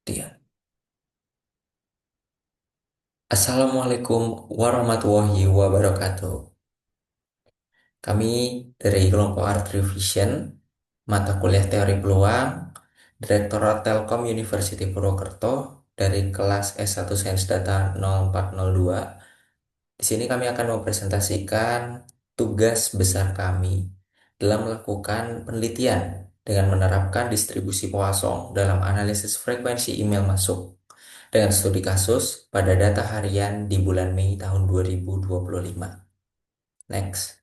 Dia. Assalamualaikum warahmatullahi wabarakatuh. Kami dari kelompok Art Revision, mata kuliah Teori Peluang, Direktorat Telkom University Purwokerto dari kelas S1 Sains Data 0402. Di sini kami akan mempresentasikan tugas besar kami dalam melakukan penelitian dengan menerapkan distribusi Poisson dalam analisis frekuensi email masuk dengan studi kasus pada data harian di bulan Mei tahun 2025. Next.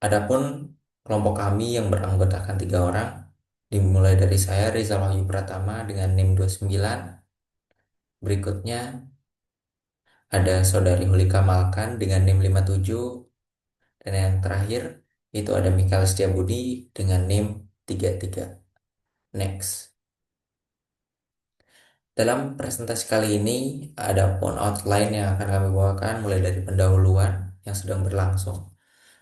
Adapun kelompok kami yang beranggotakan 3 orang, dimulai dari saya Rizal Wahyu Pratama dengan NIM 29. Berikutnya ada Saudari Hulika Malkan dengan NIM 57. Dan yang terakhir itu ada Mikael Setiabudi dengan NIM 33. Next. Dalam presentasi kali ini ada pun outline yang akan kami bawakan mulai dari pendahuluan yang sedang berlangsung.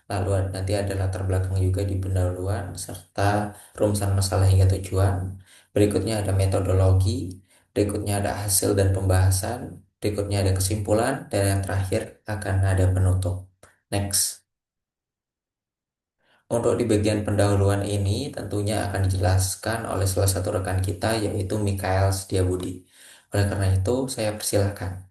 Lalu nanti ada latar belakang juga di pendahuluan serta rumusan masalah hingga tujuan. Berikutnya ada metodologi, berikutnya ada hasil dan pembahasan, berikutnya ada kesimpulan, dan yang terakhir akan ada penutup. Next. Untuk di bagian pendahuluan ini tentunya akan dijelaskan oleh salah satu rekan kita yaitu Mikael Setiabudi. Oleh karena itu, saya persilahkan.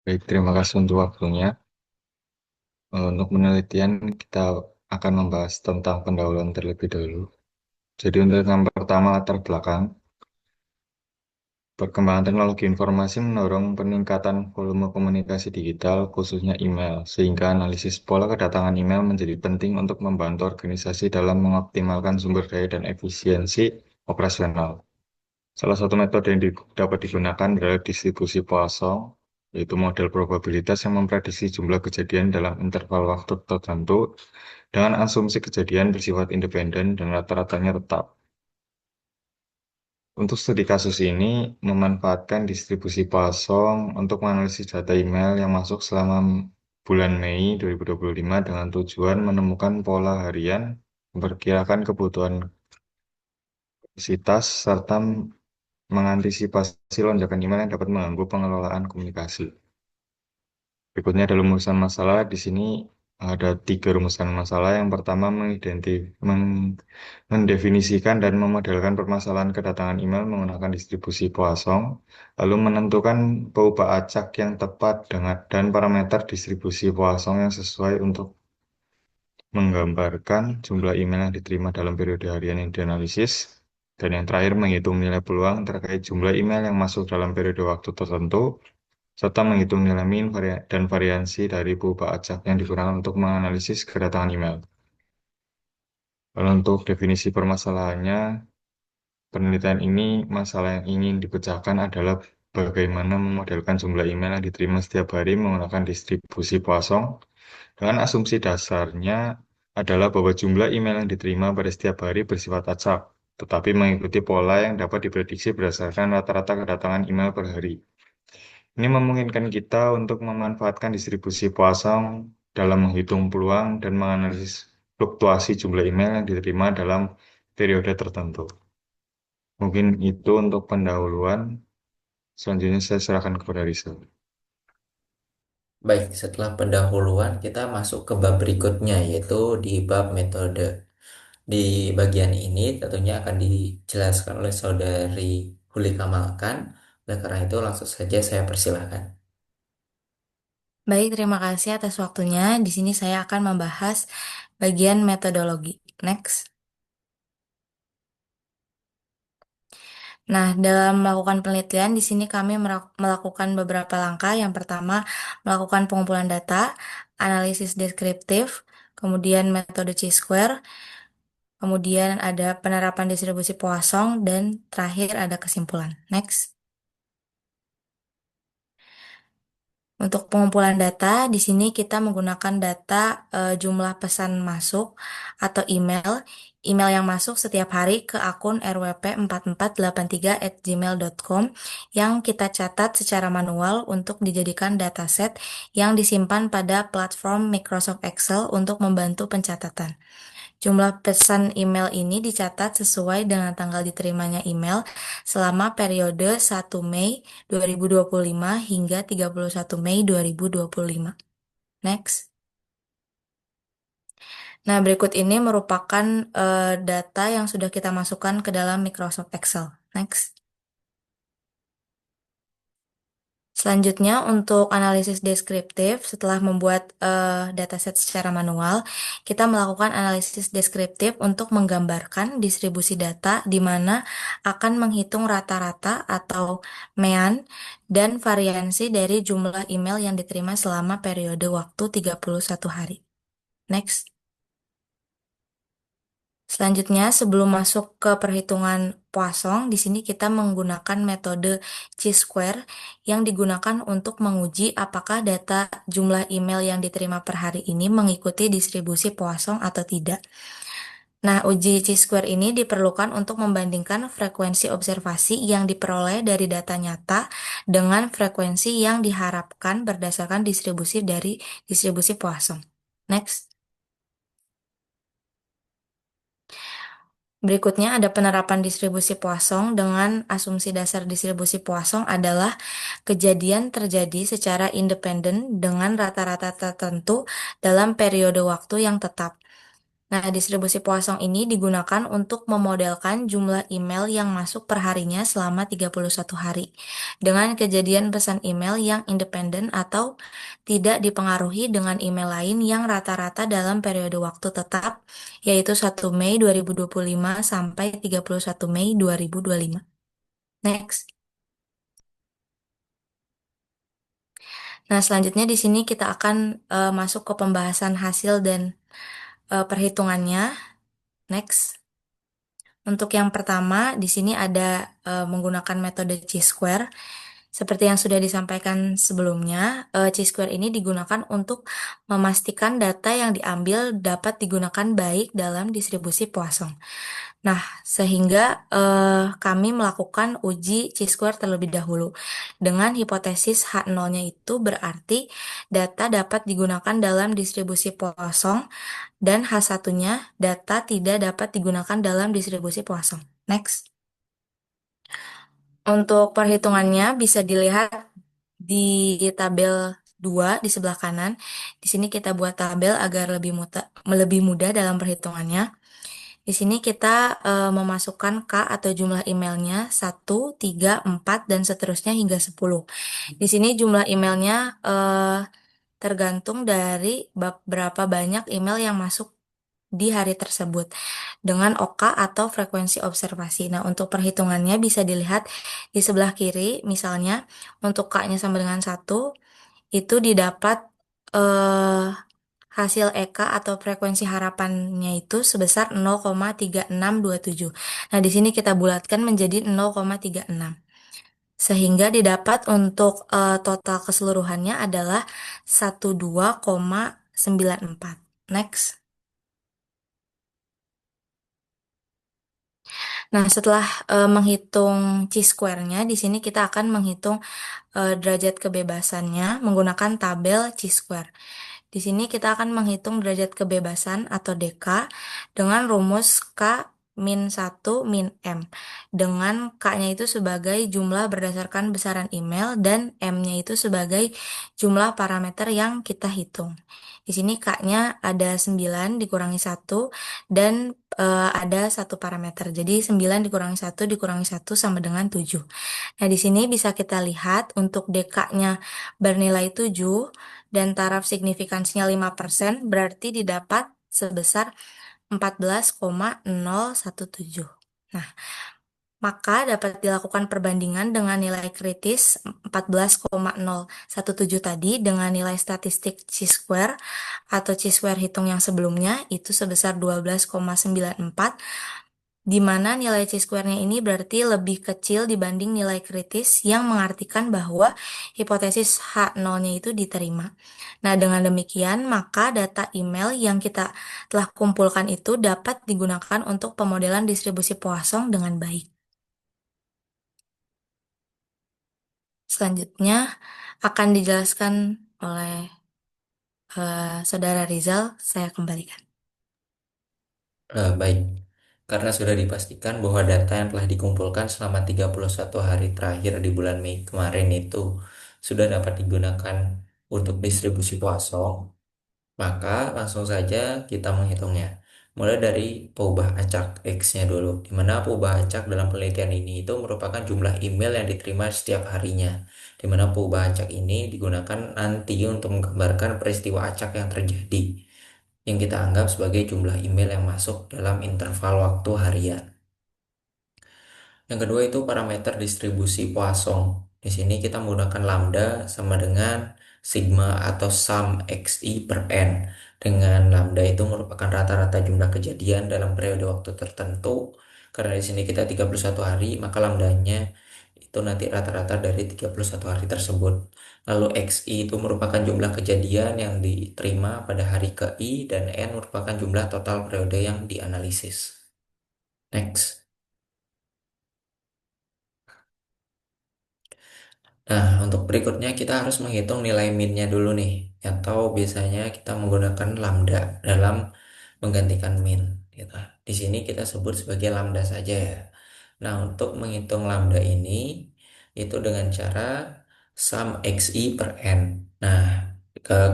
Baik, terima kasih untuk waktunya. Untuk penelitian, kita akan membahas tentang pendahuluan terlebih dahulu. Jadi untuk yang pertama, latar belakang. Perkembangan teknologi informasi mendorong peningkatan volume komunikasi digital, khususnya email, sehingga analisis pola kedatangan email menjadi penting untuk membantu organisasi dalam mengoptimalkan sumber daya dan efisiensi operasional. Salah satu metode yang dapat digunakan adalah distribusi Poisson, yaitu model probabilitas yang memprediksi jumlah kejadian dalam interval waktu tertentu dengan asumsi kejadian bersifat independen dan rata-ratanya tetap. Untuk studi kasus ini, memanfaatkan distribusi Poisson untuk menganalisis data email yang masuk selama bulan Mei 2025 dengan tujuan menemukan pola harian, memperkirakan kebutuhan kapasitas, serta mengantisipasi lonjakan email yang dapat mengganggu pengelolaan komunikasi. Berikutnya ada rumusan masalah. Di sini ada 3 rumusan masalah. Yang pertama, mendefinisikan dan memodelkan permasalahan kedatangan email menggunakan distribusi Poisson, lalu menentukan peubah acak yang tepat dan parameter distribusi Poisson yang sesuai untuk menggambarkan jumlah email yang diterima dalam periode harian yang dianalisis. Dan yang terakhir, menghitung nilai peluang terkait jumlah email yang masuk dalam periode waktu tertentu, serta menghitung nilai min dan variansi dari perubahan acak yang digunakan untuk menganalisis kedatangan email. Lalu untuk definisi permasalahannya, penelitian ini masalah yang ingin dipecahkan adalah bagaimana memodelkan jumlah email yang diterima setiap hari menggunakan distribusi Poisson dengan asumsi dasarnya adalah bahwa jumlah email yang diterima pada setiap hari bersifat acak, tetapi mengikuti pola yang dapat diprediksi berdasarkan rata-rata kedatangan email per hari. Ini memungkinkan kita untuk memanfaatkan distribusi Poisson dalam menghitung peluang dan menganalisis fluktuasi jumlah email yang diterima dalam periode tertentu. Mungkin itu untuk pendahuluan. Selanjutnya saya serahkan kepada Risa. Baik, setelah pendahuluan kita masuk ke bab berikutnya yaitu di bab metode. Di bagian ini tentunya akan dijelaskan oleh Saudari Hulika Malkan. Oleh karena itu langsung saja saya persilahkan. Baik, terima kasih atas waktunya. Di sini saya akan membahas bagian metodologi. Next. Nah, dalam melakukan penelitian, di sini kami melakukan beberapa langkah. Yang pertama, melakukan pengumpulan data, analisis deskriptif, kemudian metode Chi-square, kemudian ada penerapan distribusi Poisson, dan terakhir ada kesimpulan. Next. Untuk pengumpulan data, di sini kita menggunakan data jumlah pesan masuk atau email, email yang masuk setiap hari ke akun rwp4483@gmail.com yang kita catat secara manual untuk dijadikan dataset yang disimpan pada platform Microsoft Excel untuk membantu pencatatan. Jumlah pesan email ini dicatat sesuai dengan tanggal diterimanya email selama periode 1 Mei 2025 hingga 31 Mei 2025. Next. Nah, berikut ini merupakan data yang sudah kita masukkan ke dalam Microsoft Excel. Next. Selanjutnya, untuk analisis deskriptif, setelah membuat dataset secara manual, kita melakukan analisis deskriptif untuk menggambarkan distribusi data di mana akan menghitung rata-rata atau mean dan variansi dari jumlah email yang diterima selama periode waktu 31 hari. Next. Selanjutnya, sebelum masuk ke perhitungan Poisson, di sini kita menggunakan metode Chi-square yang digunakan untuk menguji apakah data jumlah email yang diterima per hari ini mengikuti distribusi Poisson atau tidak. Nah, uji Chi-square ini diperlukan untuk membandingkan frekuensi observasi yang diperoleh dari data nyata dengan frekuensi yang diharapkan berdasarkan distribusi dari distribusi Poisson. Next. Berikutnya ada penerapan distribusi Poisson dengan asumsi dasar distribusi Poisson adalah kejadian terjadi secara independen dengan rata-rata tertentu dalam periode waktu yang tetap. Nah, distribusi Poisson ini digunakan untuk memodelkan jumlah email yang masuk per harinya selama 31 hari dengan kejadian pesan email yang independen atau tidak dipengaruhi dengan email lain yang rata-rata dalam periode waktu tetap, yaitu 1 Mei 2025 sampai 31 Mei 2025. Next. Nah, selanjutnya di sini kita akan masuk ke pembahasan hasil dan perhitungannya. Next. Untuk yang pertama, di sini ada menggunakan metode Chi-square. Seperti yang sudah disampaikan sebelumnya, Chi-square ini digunakan untuk memastikan data yang diambil dapat digunakan baik dalam distribusi Poisson. Nah, sehingga kami melakukan uji Chi-square terlebih dahulu. Dengan hipotesis H0-nya itu berarti data dapat digunakan dalam distribusi Poisson dan H1-nya data tidak dapat digunakan dalam distribusi Poisson. Next. Untuk perhitungannya bisa dilihat di tabel 2 di sebelah kanan. Di sini kita buat tabel agar lebih mudah dalam perhitungannya. Di sini kita memasukkan K atau jumlah emailnya 1, 3, 4, dan seterusnya hingga 10. Di sini jumlah emailnya tergantung dari berapa banyak email yang masuk di hari tersebut dengan OK atau frekuensi observasi. Nah, untuk perhitungannya bisa dilihat di sebelah kiri, misalnya untuk K-nya sama dengan 1, itu didapat hasil EK atau frekuensi harapannya itu sebesar 0,3627. Nah, di sini kita bulatkan menjadi 0,36. Sehingga didapat untuk total keseluruhannya adalah 12,94. Next. Nah, setelah menghitung Chi-square-nya, di sini kita akan menghitung derajat kebebasannya menggunakan tabel Chi-square. Di sini kita akan menghitung derajat kebebasan atau DK dengan rumus K min 1 min M. Dengan K-nya itu sebagai jumlah berdasarkan besaran email dan M-nya itu sebagai jumlah parameter yang kita hitung. Di sini K-nya ada 9 dikurangi 1 dan ada satu parameter. Jadi 9 dikurangi 1 dikurangi 1 sama dengan 7. Nah, di sini bisa kita lihat untuk DK-nya bernilai 7 dan taraf signifikansinya 5%, berarti didapat sebesar 14,017. Nah, maka dapat dilakukan perbandingan dengan nilai kritis 14,017 tadi dengan nilai statistik Chi-square atau Chi-square hitung yang sebelumnya itu sebesar 12,94 di mana nilai chi-square-nya ini berarti lebih kecil dibanding nilai kritis yang mengartikan bahwa hipotesis H0-nya itu diterima. Nah, dengan demikian, maka data email yang kita telah kumpulkan itu dapat digunakan untuk pemodelan distribusi Poisson dengan baik. Selanjutnya akan dijelaskan oleh Saudara Rizal, saya kembalikan. Baik, karena sudah dipastikan bahwa data yang telah dikumpulkan selama 31 hari terakhir di bulan Mei kemarin itu sudah dapat digunakan untuk distribusi Poisson, maka langsung saja kita menghitungnya. Mulai dari peubah acak X-nya dulu, di mana peubah acak dalam penelitian ini itu merupakan jumlah email yang diterima setiap harinya, di mana peubah acak ini digunakan nanti untuk menggambarkan peristiwa acak yang terjadi, yang kita anggap sebagai jumlah email yang masuk dalam interval waktu harian. Yang kedua itu parameter distribusi Poisson. Di sini kita menggunakan lambda sama dengan sigma atau sum xi per n. Dengan lambda itu merupakan rata-rata jumlah kejadian dalam periode waktu tertentu. Karena di sini kita 31 hari, maka lambdanya itu nanti rata-rata dari 31 hari tersebut. Lalu xi itu merupakan jumlah kejadian yang diterima pada hari ke i, dan n merupakan jumlah total periode yang dianalisis. Next. Nah, untuk berikutnya kita harus menghitung nilai min-nya dulu nih, atau biasanya kita menggunakan lambda dalam menggantikan min, gitu. Di sini kita sebut sebagai lambda saja ya. Nah, untuk menghitung lambda ini itu dengan cara sum xi per n. Nah,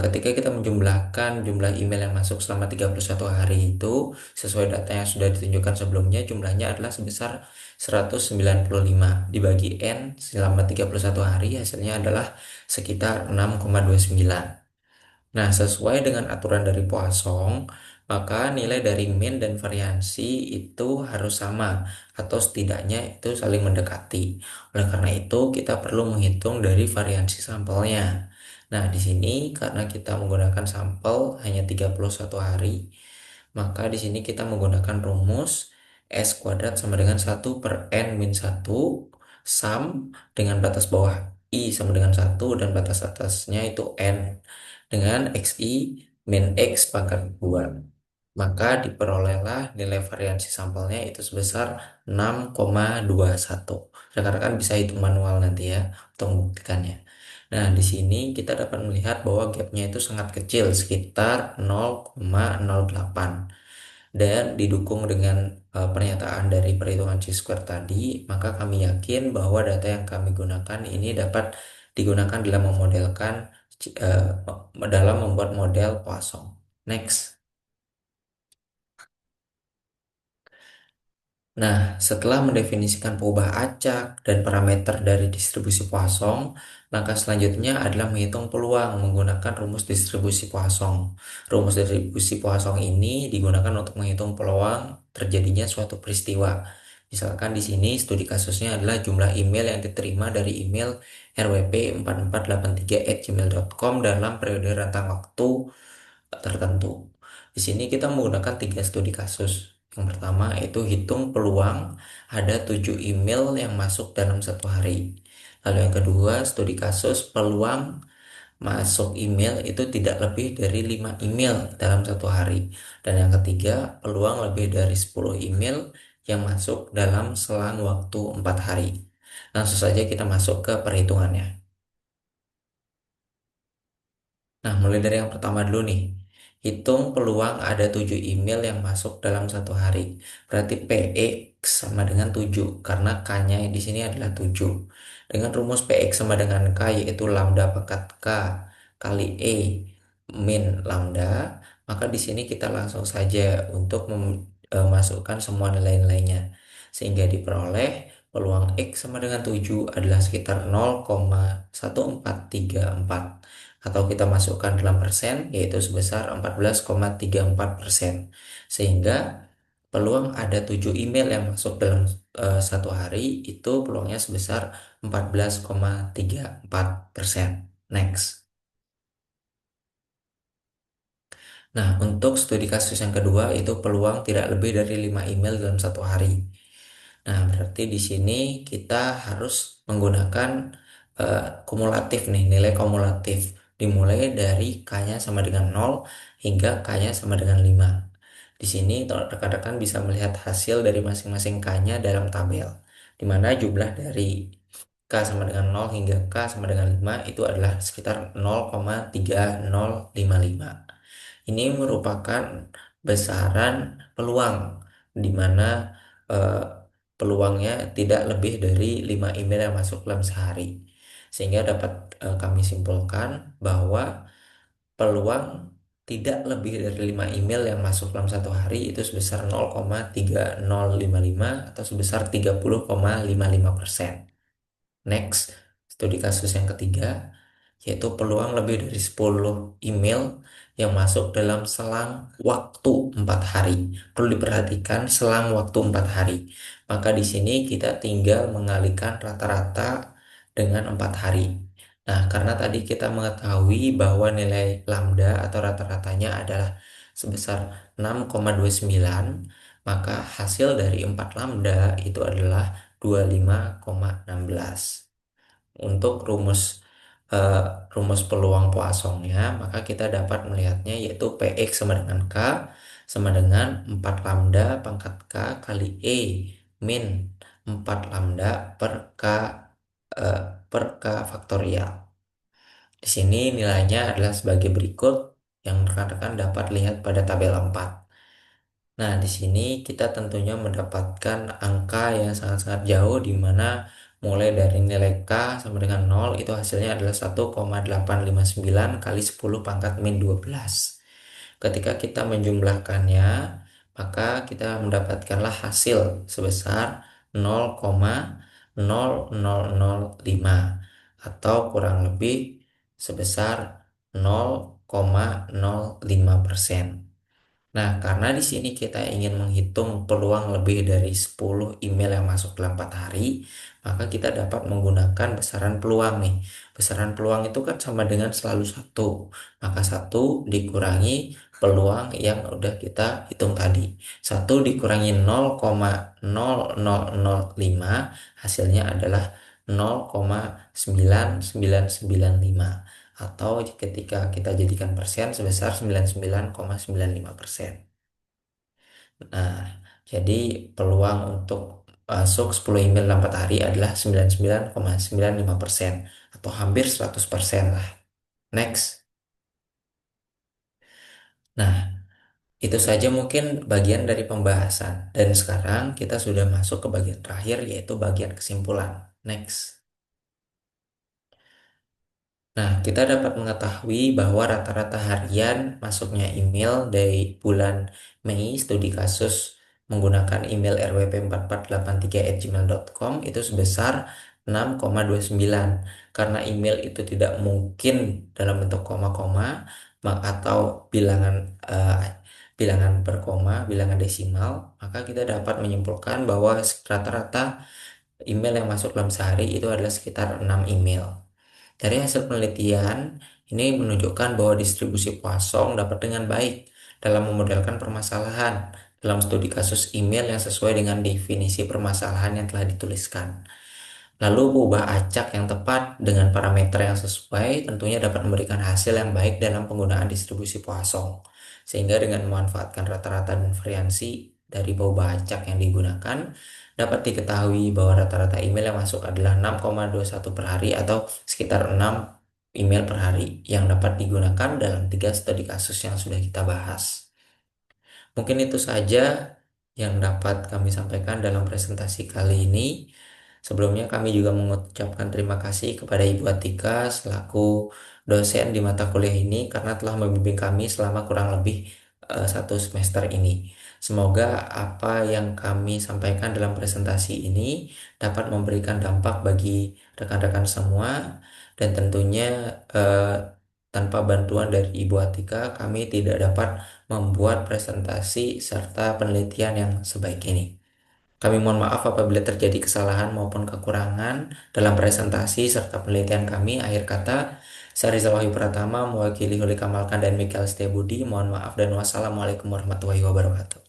ketika kita menjumlahkan jumlah email yang masuk selama 31 hari itu sesuai data yang sudah ditunjukkan sebelumnya, jumlahnya adalah sebesar 195 dibagi N selama 31 hari, hasilnya adalah sekitar 6,29. Nah, sesuai dengan aturan dari Poisson, maka nilai dari min dan variansi itu harus sama atau setidaknya itu saling mendekati. Oleh karena itu, kita perlu menghitung dari variansi sampelnya. Nah, di sini karena kita menggunakan sampel hanya 31 hari, maka di sini kita menggunakan rumus S kuadrat sama dengan 1 per N min 1, sum dengan batas bawah I sama dengan 1 dan batas atasnya itu N, dengan XI min X pangkat 2. Maka diperolehlah nilai variansi sampelnya itu sebesar 6,21. Rekan-rekan bisa hitung manual nanti ya untuk membuktikannya. Nah, di sini kita dapat melihat bahwa gapnya itu sangat kecil, sekitar 0,08. Dan didukung dengan pernyataan dari perhitungan chi-square tadi, maka kami yakin bahwa data yang kami gunakan ini dapat digunakan dalam memodelkan dalam membuat model Poisson. Next. Nah, setelah mendefinisikan perubahan acak dan parameter dari distribusi Poisson, langkah selanjutnya adalah menghitung peluang menggunakan rumus distribusi Poisson. Rumus distribusi Poisson ini digunakan untuk menghitung peluang terjadinya suatu peristiwa. Misalkan di sini studi kasusnya adalah jumlah email yang diterima dari email rwp4483@gmail.com dalam periode rentang waktu tertentu. Di sini kita menggunakan 3 studi kasus. Yang pertama itu hitung peluang ada 7 email yang masuk dalam 1 hari. Lalu yang kedua, studi kasus peluang masuk email itu tidak lebih dari 5 email dalam 1 hari. Dan yang ketiga, peluang lebih dari 10 email yang masuk dalam selang waktu 4 hari. Langsung saja kita masuk ke perhitungannya. Nah, mulai dari yang pertama dulu nih. Hitung peluang ada 7 email yang masuk dalam 1 hari. Berarti PX sama dengan 7, karena K-nya di sini adalah 7. Dengan rumus PX sama dengan K, yaitu lambda pangkat K kali E min lambda, maka di sini kita langsung saja untuk memasukkan semua nilai-nilainya. Sehingga diperoleh peluang X sama dengan 7 adalah sekitar 0,1434, atau kita masukkan dalam persen yaitu sebesar 14,34%, sehingga peluang ada 7 email yang masuk dalam 1 hari itu peluangnya sebesar 14,34%. Next. Nah, untuk studi kasus yang kedua itu peluang tidak lebih dari 5 email dalam satu hari. Nah, berarti di sini kita harus menggunakan kumulatif nih, nilai kumulatif. Dimulai dari K-nya sama dengan 0 hingga K-nya sama dengan 5. Di sini rekan-rekan bisa melihat hasil dari masing-masing K-nya dalam tabel, di mana jumlah dari K sama dengan 0 hingga K sama dengan 5 itu adalah sekitar 0,3055. Ini merupakan besaran peluang, di mana eh, peluangnya tidak lebih dari 5 email yang masuk dalam sehari. Sehingga dapat kami simpulkan bahwa peluang tidak lebih dari 5 email yang masuk dalam satu hari itu sebesar 0,3055 atau sebesar 30,55%. Next, studi kasus yang ketiga, yaitu peluang lebih dari 10 email yang masuk dalam selang waktu 4 hari. Perlu diperhatikan selang waktu 4 hari. Maka di sini kita tinggal mengalihkan rata-rata dengan 4 hari. Nah, karena tadi kita mengetahui bahwa nilai lambda atau rata-ratanya adalah sebesar 6,29, maka hasil dari 4 lambda itu adalah 25,16. Untuk eh, rumus peluang Poissonnya, maka kita dapat melihatnya yaitu Px sama dengan K sama dengan 4 lambda pangkat K kali E min 4 lambda per K eh, per K faktorial. Di sini nilainya adalah sebagai berikut yang rekan-rekan dapat lihat pada tabel 4. Nah, di sini kita tentunya mendapatkan angka yang sangat-sangat jauh, di mana mulai dari nilai K sama dengan 0 itu hasilnya adalah 1,859 kali 10 pangkat min 12. Ketika kita menjumlahkannya, maka kita mendapatkanlah hasil sebesar 0,0005 atau kurang lebih sebesar 0,05%. Nah, karena di sini kita ingin menghitung peluang lebih dari 10 email yang masuk dalam 4 hari, maka kita dapat menggunakan besaran peluang nih. Besaran peluang itu kan sama dengan selalu satu. Maka satu dikurangi peluang yang udah kita hitung tadi. Satu dikurangi 0,0005 hasilnya adalah 0,9995 atau ketika kita jadikan persen sebesar 99,95%. Nah, jadi peluang untuk masuk 10 email dalam 4 hari adalah 99,95% atau hampir 100% lah. Next. Nah, itu saja mungkin bagian dari pembahasan. Dan sekarang kita sudah masuk ke bagian terakhir, yaitu bagian kesimpulan. Next. Nah, kita dapat mengetahui bahwa rata-rata harian masuknya email dari bulan Mei studi kasus menggunakan email rwp4483@gmail.com itu sebesar 6,29. Karena email itu tidak mungkin dalam bentuk koma-koma atau bilangan bilangan berkoma, bilangan desimal, maka kita dapat menyimpulkan bahwa rata-rata email yang masuk dalam sehari itu adalah sekitar 6 email. Dari hasil penelitian, ini menunjukkan bahwa distribusi Poisson dapat dengan baik dalam memodelkan permasalahan dalam studi kasus email yang sesuai dengan definisi permasalahan yang telah dituliskan. Lalu ubah acak yang tepat dengan parameter yang sesuai tentunya dapat memberikan hasil yang baik dalam penggunaan distribusi Poisson. Sehingga dengan memanfaatkan rata-rata dan variansi dari ubah acak yang digunakan, dapat diketahui bahwa rata-rata email yang masuk adalah 6,21 per hari atau sekitar 6 email per hari yang dapat digunakan dalam 3 studi kasus yang sudah kita bahas. Mungkin itu saja yang dapat kami sampaikan dalam presentasi kali ini. Sebelumnya kami juga mengucapkan terima kasih kepada Ibu Atika selaku dosen di mata kuliah ini karena telah membimbing kami selama kurang lebih 1 semester ini. Semoga apa yang kami sampaikan dalam presentasi ini dapat memberikan dampak bagi rekan-rekan semua dan tentunya tanpa bantuan dari Ibu Atika kami tidak dapat membuat presentasi serta penelitian yang sebaik ini. Kami mohon maaf apabila terjadi kesalahan maupun kekurangan dalam presentasi serta penelitian kami. Akhir kata, Saya Rizal Wahyu Pratama mewakili Huli Kamalkan dan Mikael Setiabudi. Mohon maaf dan wassalamualaikum warahmatullahi wabarakatuh.